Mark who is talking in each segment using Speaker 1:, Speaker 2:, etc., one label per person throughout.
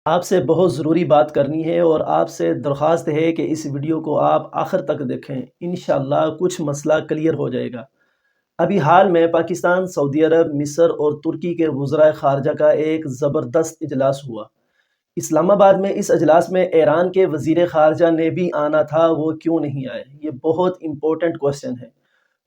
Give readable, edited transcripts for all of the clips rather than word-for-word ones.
Speaker 1: آپ سے بہت ضروری بات کرنی ہے اور آپ سے درخواست ہے کہ اس ویڈیو کو آپ آخر تک دیکھیں۔ انشاءاللہ کچھ مسئلہ کلیئر ہو جائے گا۔ ابھی حال میں پاکستان، سعودی عرب، مصر اور ترکی کے وزرائے خارجہ کا ایک زبردست اجلاس ہوا۔ اسلام آباد میں اس اجلاس میں ایران کے وزیر خارجہ نے بھی آنا تھا، وہ کیوں نہیں آئے؟ یہ بہت امپورٹنٹ کوسچن ہے۔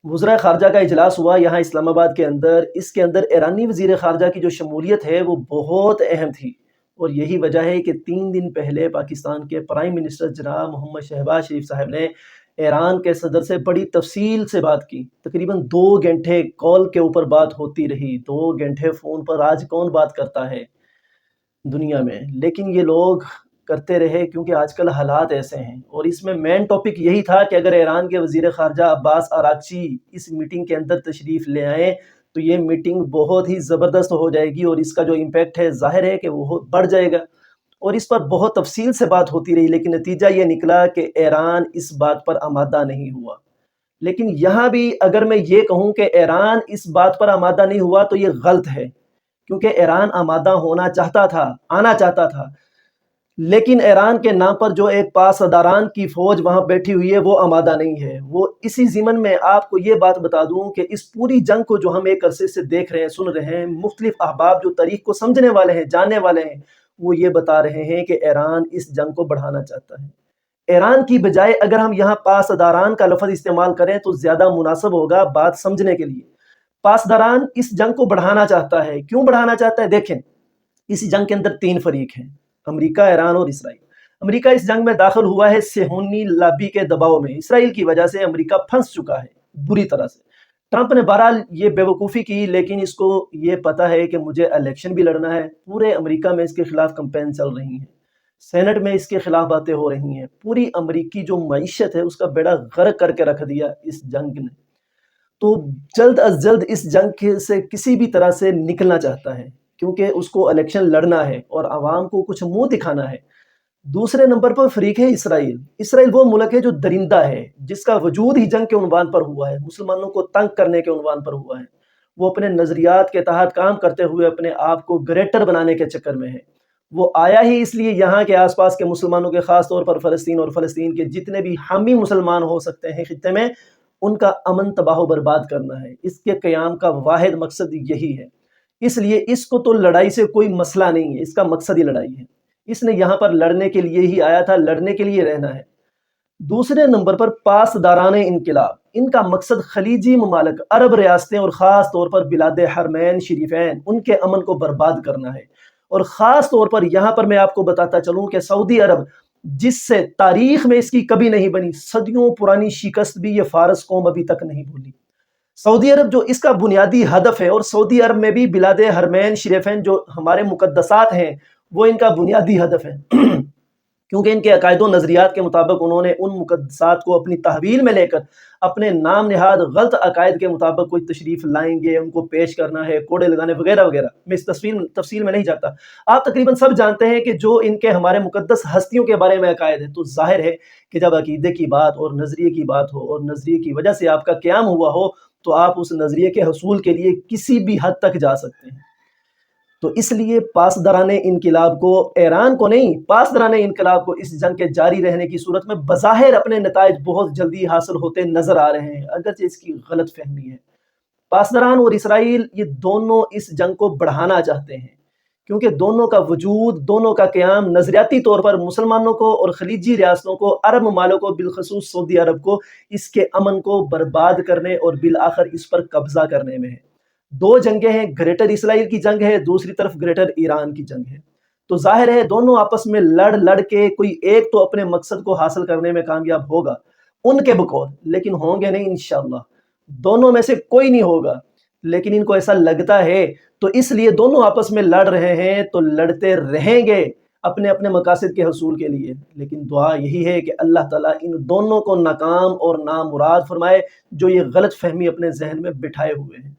Speaker 1: وزرائے خارجہ کا اجلاس ہوا یہاں اسلام آباد کے اندر۔ اس کے اندر ایرانی وزیر خارجہ کی جو شمولیت ہے وہ بہت اہم تھی، اور یہی وجہ ہے کہ 3 دن پہلے پاکستان کے پرائم منسٹر جناب محمد شہباز شریف صاحب نے ایران کے صدر سے بڑی تفصیل سے بات کی۔ تقریباً 2 گھنٹے کال کے اوپر بات ہوتی رہی، 2 گھنٹے فون پر۔ آج کون بات کرتا ہے دنیا میں؟ لیکن یہ لوگ کرتے رہے کیونکہ آج کل حالات ایسے ہیں۔ اور اس میں مین ٹاپک یہی تھا کہ اگر ایران کے وزیر خارجہ عباس آراغچی اس میٹنگ کے اندر تشریف لے آئیں تو یہ میٹنگ بہت ہی زبردست ہو جائے گی، اور اس کا جو امپیکٹ ہے ظاہر ہے کہ وہ بڑھ جائے گا۔ اور اس پر بہت تفصیل سے بات ہوتی رہی، لیکن نتیجہ یہ نکلا کہ ایران اس بات پر آمادہ نہیں ہوا۔ لیکن یہاں بھی اگر میں یہ کہوں کہ ایران اس بات پر آمادہ نہیں ہوا تو یہ غلط ہے، کیونکہ ایران آمادہ ہونا چاہتا تھا، آنا چاہتا تھا، لیکن ایران کے نام پر جو ایک پاسداران کی فوج وہاں بیٹھی ہوئی ہے وہ آمادہ نہیں ہے۔ وہ اسی ضمن میں آپ کو یہ بات بتا دوں کہ اس پوری جنگ کو جو ہم ایک عرصے سے دیکھ رہے ہیں، سن رہے ہیں، مختلف احباب جو تاریخ کو سمجھنے والے ہیں، جاننے والے ہیں، وہ یہ بتا رہے ہیں کہ ایران اس جنگ کو بڑھانا چاہتا ہے۔ ایران کی بجائے اگر ہم یہاں پاسداران کا لفظ استعمال کریں تو زیادہ مناسب ہوگا بات سمجھنے کے لیے۔ پاسداران اس جنگ کو بڑھانا چاہتا ہے۔ کیوں بڑھانا چاہتا ہے؟ دیکھیں، اس جنگ کے اندر 3 فریق ہیں: امریکہ، ایران اور اسرائیل۔ امریکہ اس جنگ میں داخل ہوا ہے صہیونی لابی کے دباؤ میں۔ اسرائیل کی وجہ سے امریکہ پھنس چکا ہے بری طرح سے۔ ٹرمپ نے بہرحال یہ بے وقوفی کی، لیکن اس کو یہ پتا ہے کہ مجھے الیکشن بھی لڑنا ہے۔ پورے امریکہ میں اس کے خلاف کمپین چل رہی ہیں، سینٹ میں اس کے خلاف باتیں ہو رہی ہیں۔ پوری امریکی جو معیشت ہے اس کا بیڑا غرق کر کے رکھ دیا اس جنگ نے۔ تو جلد از جلد اس جنگ سے کسی بھی طرح سے نکلنا چاہتا ہے، کیونکہ اس کو الیکشن لڑنا ہے اور عوام کو کچھ منہ دکھانا ہے۔ دوسرے نمبر پر فریق ہے اسرائیل۔ اسرائیل وہ ملک ہے جو درندہ ہے، جس کا وجود ہی جنگ کے عنوان پر ہوا ہے، مسلمانوں کو تنگ کرنے کے عنوان پر ہوا ہے۔ وہ اپنے نظریات کے تحت کام کرتے ہوئے اپنے آپ کو گریٹر بنانے کے چکر میں ہے۔ وہ آیا ہی اس لیے یہاں کے آس پاس کے مسلمانوں کے، خاص طور پر فلسطین اور فلسطین کے جتنے بھی حامی مسلمان ہو سکتے ہیں خطے میں، ان کا امن تباہ و برباد کرنا ہے۔ اس کے قیام کا واحد مقصد یہی ہے۔ اس لیے اس کو تو لڑائی سے کوئی مسئلہ نہیں ہے، اس کا مقصد ہی لڑائی ہے۔ اس نے یہاں پر لڑنے کے لیے ہی آیا تھا، لڑنے کے لیے رہنا ہے۔ دوسرے نمبر پر پاسداران انقلاب۔ ان کا مقصد خلیجی ممالک، عرب ریاستیں اور خاص طور پر بلاد حرمین شریفین، ان کے امن کو برباد کرنا ہے۔ اور خاص طور پر یہاں پر میں آپ کو بتاتا چلوں کہ سعودی عرب، جس سے تاریخ میں اس کی کبھی نہیں بنی، صدیوں پرانی شکست بھی یہ فارس قوم ابھی تک نہیں بھولی۔ سعودی عرب جو اس کا بنیادی ہدف ہے، اور سعودی عرب میں بھی بلاد حرمین شریفین جو ہمارے مقدسات ہیں وہ ان کا بنیادی ہدف ہے، کیونکہ ان کے عقائد و نظریات کے مطابق انہوں نے ان مقدسات کو اپنی تحویل میں لے کر اپنے نام نہاد غلط عقائد کے مطابق کوئی تشریف لائیں گے، ان کو پیش کرنا ہے، کوڑے لگانے وغیرہ وغیرہ۔ میں اس تفصیل میں نہیں جاتا۔ آپ تقریباً سب جانتے ہیں کہ جو ان کے ہمارے مقدس ہستیوں کے بارے میں عقائد ہے، تو ظاہر ہے کہ جب عقیدے کی بات اور نظریے کی بات ہو، اور نظریے کی وجہ سے آپ کا قیام ہوا ہو، تو آپ اس نظریے کے حصول کے لیے کسی بھی حد تک جا سکتے ہیں۔ تو اس لیے پاسداران انقلاب کو، ایران کو نہیں، پاسداران انقلاب کو اس جنگ کے جاری رہنے کی صورت میں بظاہر اپنے نتائج بہت جلدی حاصل ہوتے نظر آ رہے ہیں، اگرچہ اس کی غلط فہمی ہے۔ پاسداران اور اسرائیل یہ دونوں اس جنگ کو بڑھانا چاہتے ہیں، کیونکہ دونوں کا وجود، دونوں کا قیام نظریاتی طور پر مسلمانوں کو اور خلیجی ریاستوں کو، عرب ممالک کو، بالخصوص سعودی عرب کو، اس کے امن کو برباد کرنے اور بالآخر اس پر قبضہ کرنے میں ہے۔ 2 جنگیں ہیں، گریٹر اسرائیل کی جنگ ہے، دوسری طرف گریٹر ایران کی جنگ ہے۔ تو ظاہر ہے دونوں آپس میں لڑ کے کوئی ایک تو اپنے مقصد کو حاصل کرنے میں کامیاب ہوگا ان کے بقول، لیکن ہوں گے نہیں انشاءاللہ۔ دونوں میں سے کوئی نہیں ہوگا، لیکن ان کو ایسا لگتا ہے، تو اس لیے دونوں آپس میں لڑ رہے ہیں، تو لڑتے رہیں گے اپنے اپنے مقاصد کے حصول کے لیے۔ لیکن دعا یہی ہے کہ اللہ تعالیٰ ان دونوں کو ناکام اور نامراد فرمائے جو یہ غلط فہمی اپنے ذہن میں بٹھائے ہوئے ہیں۔